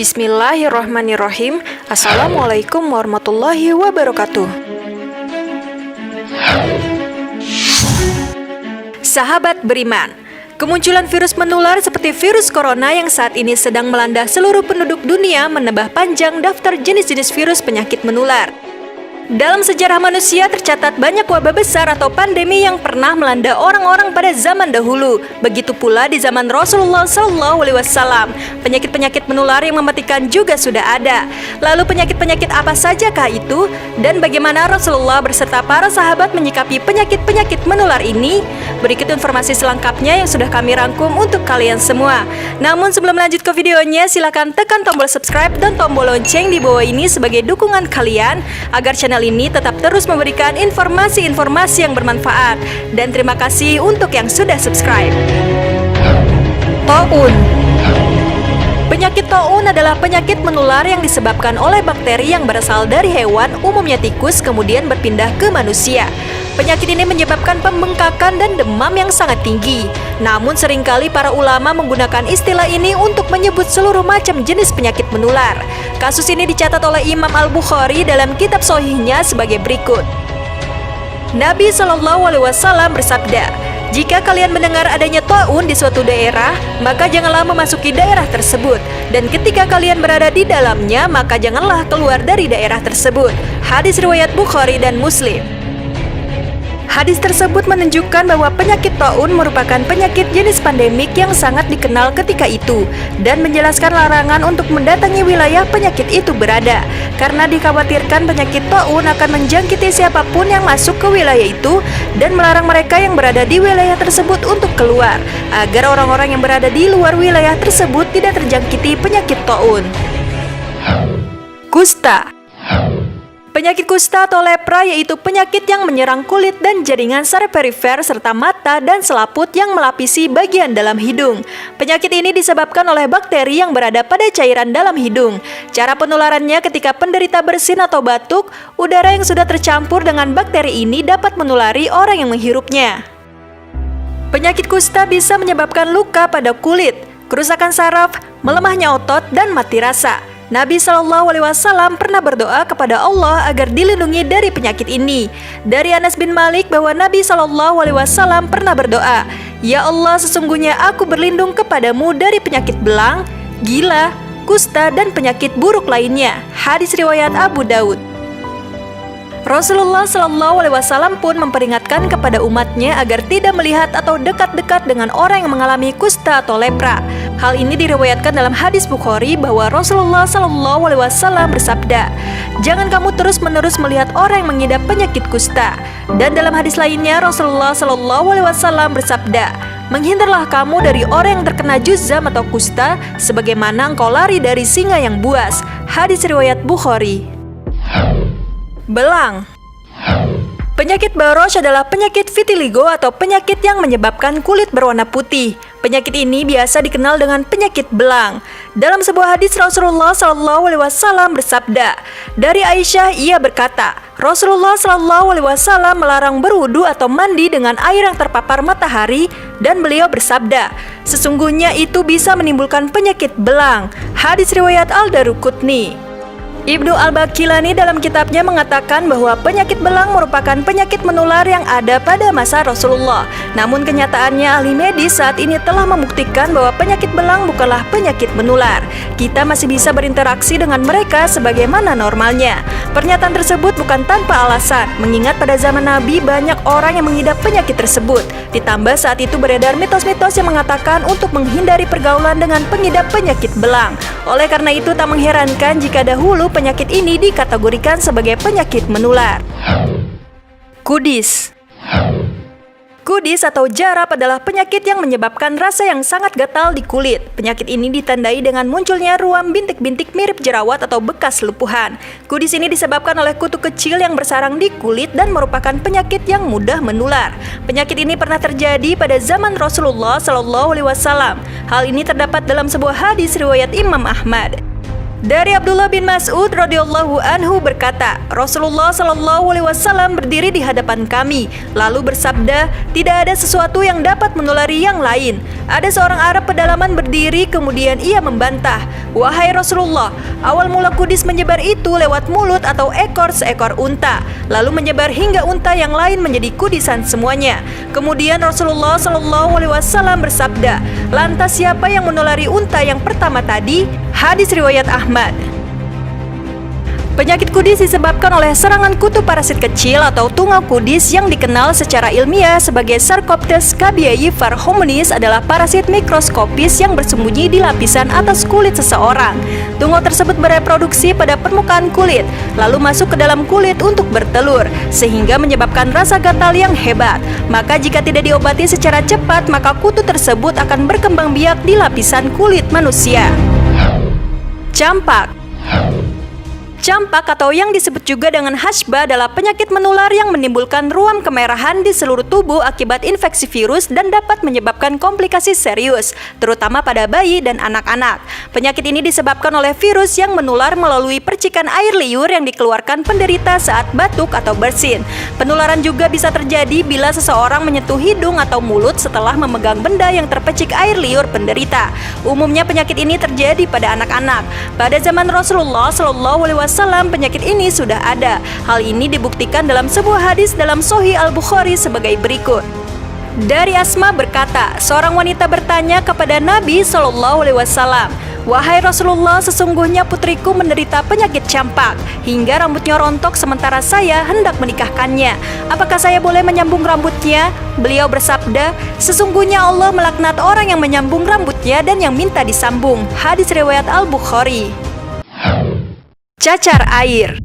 Bismillahirrahmanirrahim. Assalamualaikum warahmatullahi wabarakatuh. Sahabat beriman, kemunculan virus menular seperti virus corona yang saat ini sedang melanda seluruh penduduk dunia menambah panjang daftar jenis-jenis virus penyakit menular. Dalam sejarah manusia tercatat banyak wabah besar atau pandemi yang pernah melanda orang-orang pada zaman dahulu. Begitu pula di zaman Rasulullah SAW, penyakit-penyakit menular yang mematikan juga sudah ada. Lalu penyakit-penyakit apa sajakah itu? Dan bagaimana Rasulullah beserta para sahabat menyikapi penyakit-penyakit menular ini? Berikut informasi selengkapnya yang sudah kami rangkum untuk kalian semua. Namun sebelum lanjut ke videonya, silakan tekan tombol subscribe dan tombol lonceng di bawah ini sebagai dukungan kalian agar channel ini tetap terus memberikan informasi-informasi yang bermanfaat. Dan terima kasih untuk yang sudah subscribe. Taun. Penyakit taun adalah penyakit menular yang disebabkan oleh bakteri yang berasal dari hewan, umumnya tikus, kemudian berpindah ke manusia. Penyakit ini menyebabkan pembengkakan dan demam yang sangat tinggi. Namun seringkali para ulama menggunakan istilah ini untuk menyebut seluruh macam jenis penyakit menular. Kasus ini dicatat oleh Imam Al-Bukhari dalam kitab Shahihnya sebagai berikut. Nabi SAW bersabda, "Jika kalian mendengar adanya taun di suatu daerah, maka janganlah memasuki daerah tersebut. Dan ketika kalian berada di dalamnya, maka janganlah keluar dari daerah tersebut." Hadis riwayat Bukhari dan Muslim. Hadis tersebut menunjukkan bahwa penyakit taun merupakan penyakit jenis pandemik yang sangat dikenal ketika itu dan menjelaskan larangan untuk mendatangi wilayah penyakit itu berada karena dikhawatirkan penyakit taun akan menjangkiti siapapun yang masuk ke wilayah itu dan melarang mereka yang berada di wilayah tersebut untuk keluar agar orang-orang yang berada di luar wilayah tersebut tidak terjangkiti penyakit taun. Kusta. Penyakit kusta atau lepra yaitu penyakit yang menyerang kulit dan jaringan saraf perifer serta mata dan selaput yang melapisi bagian dalam hidung. Penyakit ini disebabkan oleh bakteri yang berada pada cairan dalam hidung. Cara penularannya ketika penderita bersin atau batuk, udara yang sudah tercampur dengan bakteri ini dapat menulari orang yang menghirupnya. Penyakit kusta bisa menyebabkan luka pada kulit, kerusakan saraf, melemahnya otot, dan mati rasa. Nabi SAW pernah berdoa kepada Allah agar dilindungi dari penyakit ini. Dari Anas bin Malik bahwa Nabi SAW pernah berdoa, "Ya Allah, sesungguhnya aku berlindung kepadamu dari penyakit belang, gila, kusta, dan penyakit buruk lainnya." Hadis riwayat Abu Daud. Rasulullah SAW pun memperingatkan kepada umatnya agar tidak melihat atau dekat-dekat dengan orang yang mengalami kusta atau lepra. Hal ini diriwayatkan dalam hadis Bukhari bahwa Rasulullah SAW bersabda, "Jangan kamu terus-menerus melihat orang yang mengidap penyakit kusta." Dan dalam hadis lainnya Rasulullah SAW bersabda, "Menghindarlah kamu dari orang yang terkena juzam atau kusta sebagaimana engkau lari dari singa yang buas." Hadis riwayat Bukhari. Belang. Penyakit Barosh adalah penyakit vitiligo atau penyakit yang menyebabkan kulit berwarna putih. Penyakit ini biasa dikenal dengan penyakit belang. Dalam sebuah hadis Rasulullah SAW bersabda, dari Aisyah ia berkata, Rasulullah SAW melarang berwudu atau mandi dengan air yang terpapar matahari dan beliau bersabda, sesungguhnya itu bisa menimbulkan penyakit belang. Hadis riwayat Al-Daruqutni. Ibnu Al-Baqillani dalam kitabnya mengatakan bahwa penyakit belang merupakan penyakit menular yang ada pada masa Rasulullah. Namun kenyataannya ahli medis saat ini telah membuktikan bahwa penyakit belang bukanlah penyakit menular. Kita masih bisa berinteraksi dengan mereka sebagaimana normalnya. Pernyataan tersebut bukan tanpa alasan, mengingat pada zaman Nabi banyak orang yang mengidap penyakit tersebut. Ditambah saat itu beredar mitos-mitos yang mengatakan untuk menghindari pergaulan dengan pengidap penyakit belang. Oleh karena itu tak mengherankan jika dahulu penyakit ini dikategorikan sebagai penyakit menular. Kudis. Kudis atau jarab adalah penyakit yang menyebabkan rasa yang sangat gatal di kulit. Penyakit ini ditandai dengan munculnya ruam bintik-bintik mirip jerawat atau bekas lupuhan. Kudis ini disebabkan oleh kutu kecil yang bersarang di kulit dan merupakan penyakit yang mudah menular. Penyakit ini pernah terjadi pada zaman Rasulullah SAW. Hal ini terdapat dalam sebuah hadis riwayat Imam Ahmad. Dari Abdullah bin Mas'ud radhiyallahu anhu berkata, Rasulullah SAW berdiri di hadapan kami, lalu bersabda, tidak ada sesuatu yang dapat menulari yang lain. Ada seorang Arab pedalaman berdiri, kemudian ia membantah, "Wahai Rasulullah, awal mula kudis menyebar itu lewat mulut atau ekor seekor unta, lalu menyebar hingga unta yang lain menjadi kudisan semuanya." Kemudian Rasulullah SAW bersabda, "Lantas siapa yang menulari unta yang pertama tadi?" Hadis riwayat Ahmad. Penyakit kudis disebabkan oleh serangan kutu parasit kecil atau tungau kudis yang dikenal secara ilmiah sebagai Sarcoptes cabiai varhominis adalah parasit mikroskopis yang bersembunyi di lapisan atas kulit seseorang. Tungau tersebut bereproduksi pada permukaan kulit, lalu masuk ke dalam kulit untuk bertelur, sehingga menyebabkan rasa gatal yang hebat. Maka jika tidak diobati secara cepat, maka kutu tersebut akan berkembang biak di lapisan kulit manusia. Campak. Campak atau yang disebut juga dengan hashba adalah penyakit menular yang menimbulkan ruam kemerahan di seluruh tubuh akibat infeksi virus dan dapat menyebabkan komplikasi serius, terutama pada bayi dan anak-anak. Penyakit ini disebabkan oleh virus yang menular melalui percikan air liur yang dikeluarkan penderita saat batuk atau bersin. Penularan juga bisa terjadi bila seseorang menyentuh hidung atau mulut setelah memegang benda yang terpecik air liur penderita. Umumnya penyakit ini terjadi pada anak-anak. Pada zaman Rasulullah SAW, penyakit ini sudah ada. Hal ini dibuktikan dalam sebuah hadis dalam Sahih Al-Bukhari sebagai berikut. Dari Asma berkata, seorang wanita bertanya kepada Nabi SAW, "Wahai Rasulullah, sesungguhnya putriku menderita penyakit campak hingga rambutnya rontok sementara saya hendak menikahkannya. Apakah saya boleh menyambung rambutnya?" Beliau bersabda, "Sesungguhnya Allah melaknat orang yang menyambung rambutnya dan yang minta disambung." Hadis riwayat Al-Bukhari. Cacar air.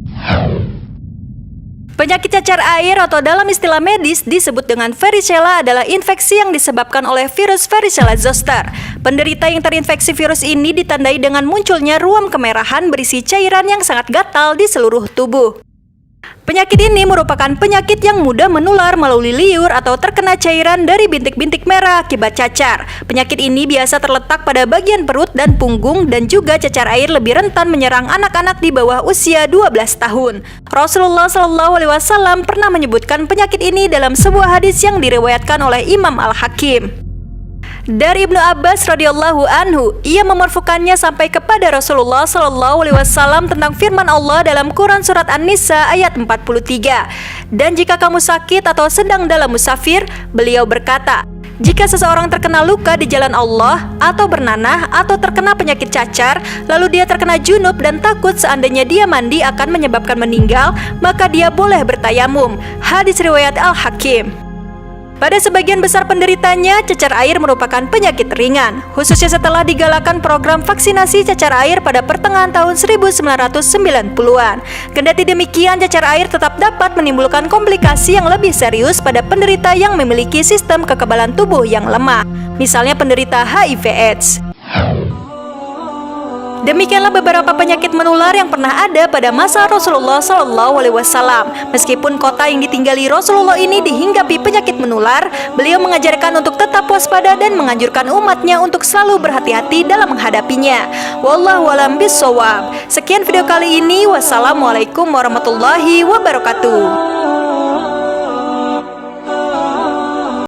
Penyakit cacar air atau dalam istilah medis disebut dengan varicella adalah infeksi yang disebabkan oleh virus varicella zoster. Penderita yang terinfeksi virus ini ditandai dengan munculnya ruam kemerahan berisi cairan yang sangat gatal di seluruh tubuh. Penyakit ini merupakan penyakit yang mudah menular melalui liur atau terkena cairan dari bintik-bintik merah akibat cacar. Penyakit ini biasa terletak pada bagian perut dan punggung, dan juga cacar air lebih rentan menyerang anak-anak di bawah usia 12 tahun. Rasulullah SAW pernah menyebutkan penyakit ini dalam sebuah hadis yang diriwayatkan oleh Imam Al-Hakim. Dari Ibnu Abbas radhiyallahu anhu, ia memarfukannya sampai kepada Rasulullah SAW tentang firman Allah dalam Quran surat An-Nisa ayat 43. "Dan jika kamu sakit atau sedang dalam musafir," beliau berkata, "jika seseorang terkena luka di jalan Allah, atau bernanah, atau terkena penyakit cacar, lalu dia terkena junub dan takut seandainya dia mandi akan menyebabkan meninggal, maka dia boleh bertayamum." Hadis riwayat Al-Hakim. Pada sebagian besar penderitanya, cacar air merupakan penyakit ringan, khususnya setelah digalakan program vaksinasi cacar air pada pertengahan tahun 1990-an. Kendati demikian, cacar air tetap dapat menimbulkan komplikasi yang lebih serius pada penderita yang memiliki sistem kekebalan tubuh yang lemah, misalnya penderita HIV/AIDS. Demikianlah beberapa penyakit menular yang pernah ada pada masa Rasulullah SAW. Meskipun kota yang ditinggali Rasulullah ini dihinggapi penyakit menular, beliau mengajarkan untuk tetap waspada dan menganjurkan umatnya untuk selalu berhati-hati dalam menghadapinya. Wallahu a'lam bishawab. Sekian video kali ini. Wassalamualaikum warahmatullahi wabarakatuh.